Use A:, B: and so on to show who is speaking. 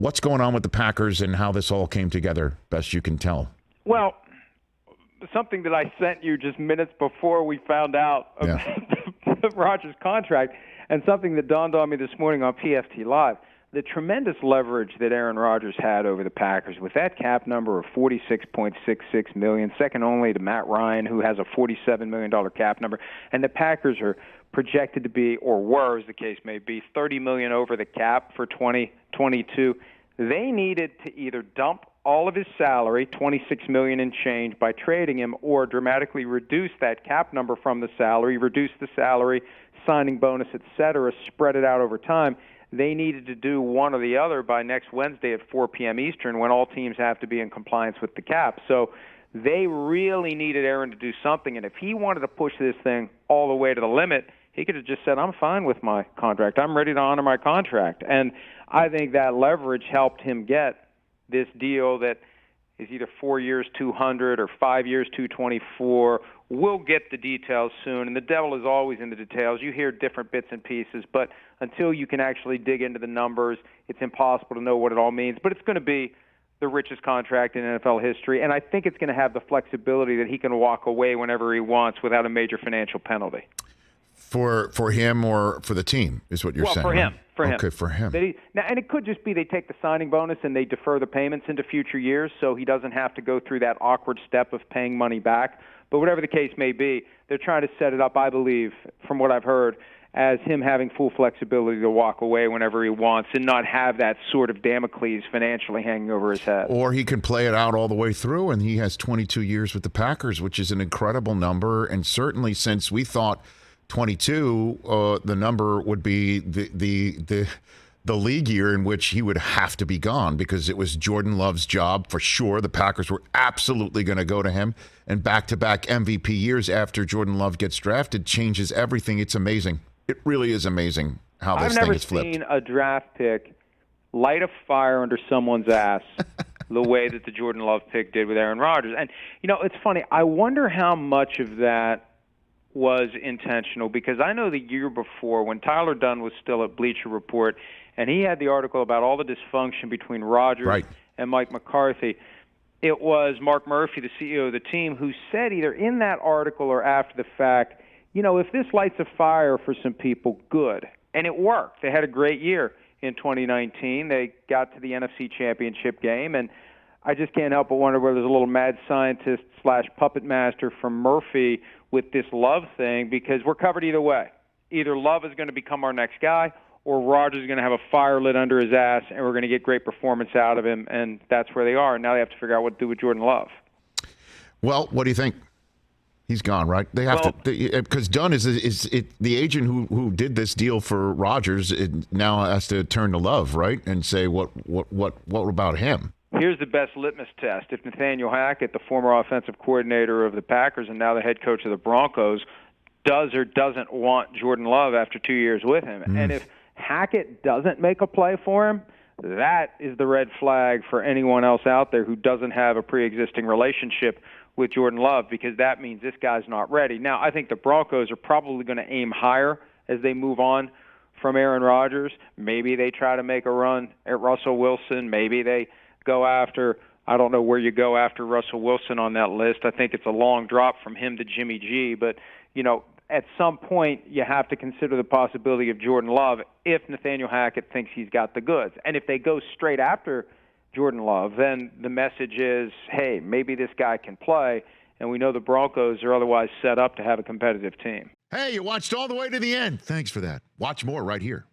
A: What's going on with the Packers and how this all came together, best you can tell?
B: Well, something that I sent you just minutes before we found out about the Rodgers contract, and something that dawned on me this morning on PFT Live, the tremendous leverage that Aaron Rodgers had over the Packers with that cap number of $46.66 million, second only to Matt Ryan, who has a $47 million cap number, and the Packers are projected to be, or were, as the case may be, $30 million over the cap for 2022. They needed to either dump all of his salary, $26 million and change, by trading him, or dramatically reduce that cap number from the salary, reduce the salary, signing bonus, et cetera, spread it out over time. They needed to do one or the other by next Wednesday at 4 p.m. Eastern, when all teams have to be in compliance with the cap. So they really needed Aaron to do something, and if he wanted to push this thing all the way to the limit, he could have just said, I'm fine with my contract. I'm ready to honor my contract. And I think that leverage helped him get this deal that is either 4 years, 200, or 5 years, 224. We'll get the details soon, and the devil is always in the details. You hear different bits and pieces, but until you can actually dig into the numbers, it's impossible to know what it all means. But it's going to be the richest contract in NFL history, and I think it's going to have the flexibility that he can walk away whenever he wants without a major financial penalty.
A: For him or for the team is what you're saying?
B: Well, for him.
A: Right?
B: For him.
A: Okay, for him.
B: Now, and it could just be they take the signing bonus and they defer the payments into future years, so he doesn't have to go through that awkward step of paying money back. But whatever the case may be, they're trying to set it up, I believe, from what I've heard, as him having full flexibility to walk away whenever he wants and not have that sort of Damocles financially hanging over his head.
A: Or he can play it out all the way through, and he has 22 years with the Packers, which is an incredible number. And certainly since we thought 22, the number would be the league year in which he would have to be gone, because it was Jordan Love's job for sure. The Packers were absolutely going to go to him, and back-to-back MVP years after Jordan Love gets drafted changes everything. It's amazing. It really is amazing how this thing is flipped.
B: I've never seen a draft pick light a fire under someone's ass the way that the Jordan Love pick did with Aaron Rodgers. And, it's funny. I wonder how much of that was intentional, because I know the year before, when Tyler Dunn was still at Bleacher Report, and he had the article about all the dysfunction between Rodgers and Mike McCarthy, it was Mark Murphy, the CEO of the team, who said either in that article or after the fact, if this lights a fire for some people, good. And it worked. They had a great year in 2019. They got to the NFC Championship game, and I just can't help but wonder whether there's a little mad scientist / puppet master from Murphy with this Love thing, because we're covered either way. Either Love is going to become our next guy, or Rodgers is going to have a fire lit under his ass, and we're going to get great performance out of him, and that's where they are. And now they have to figure out what to do with Jordan Love. Well,
A: what do you think? He's gone, right? They have to, because Dunn is the agent who did this deal for Rodgers. It now has to turn to Love, right, and say what about him?
B: Here's the best litmus test. If Nathaniel Hackett, the former offensive coordinator of the Packers and now the head coach of the Broncos, does or doesn't want Jordan Love after 2 years with him, and if Hackett doesn't make a play for him, that is the red flag for anyone else out there who doesn't have a pre-existing relationship with Jordan Love, because that means this guy's not ready. Now, I think the Broncos are probably going to aim higher as they move on from Aaron Rodgers. Maybe they try to make a run at Russell Wilson. Maybe they go after, I don't know where you go after Russell Wilson on that list. I think it's a long drop from him to Jimmy G. But, at some point you have to consider the possibility of Jordan Love if Nathaniel Hackett thinks he's got the goods. And if they go straight after Jordan Love, then the message is, hey, maybe this guy can play. And we know the Broncos are otherwise set up to have a competitive team.
A: Hey, you watched all the way to the end. Thanks for that. Watch more right here.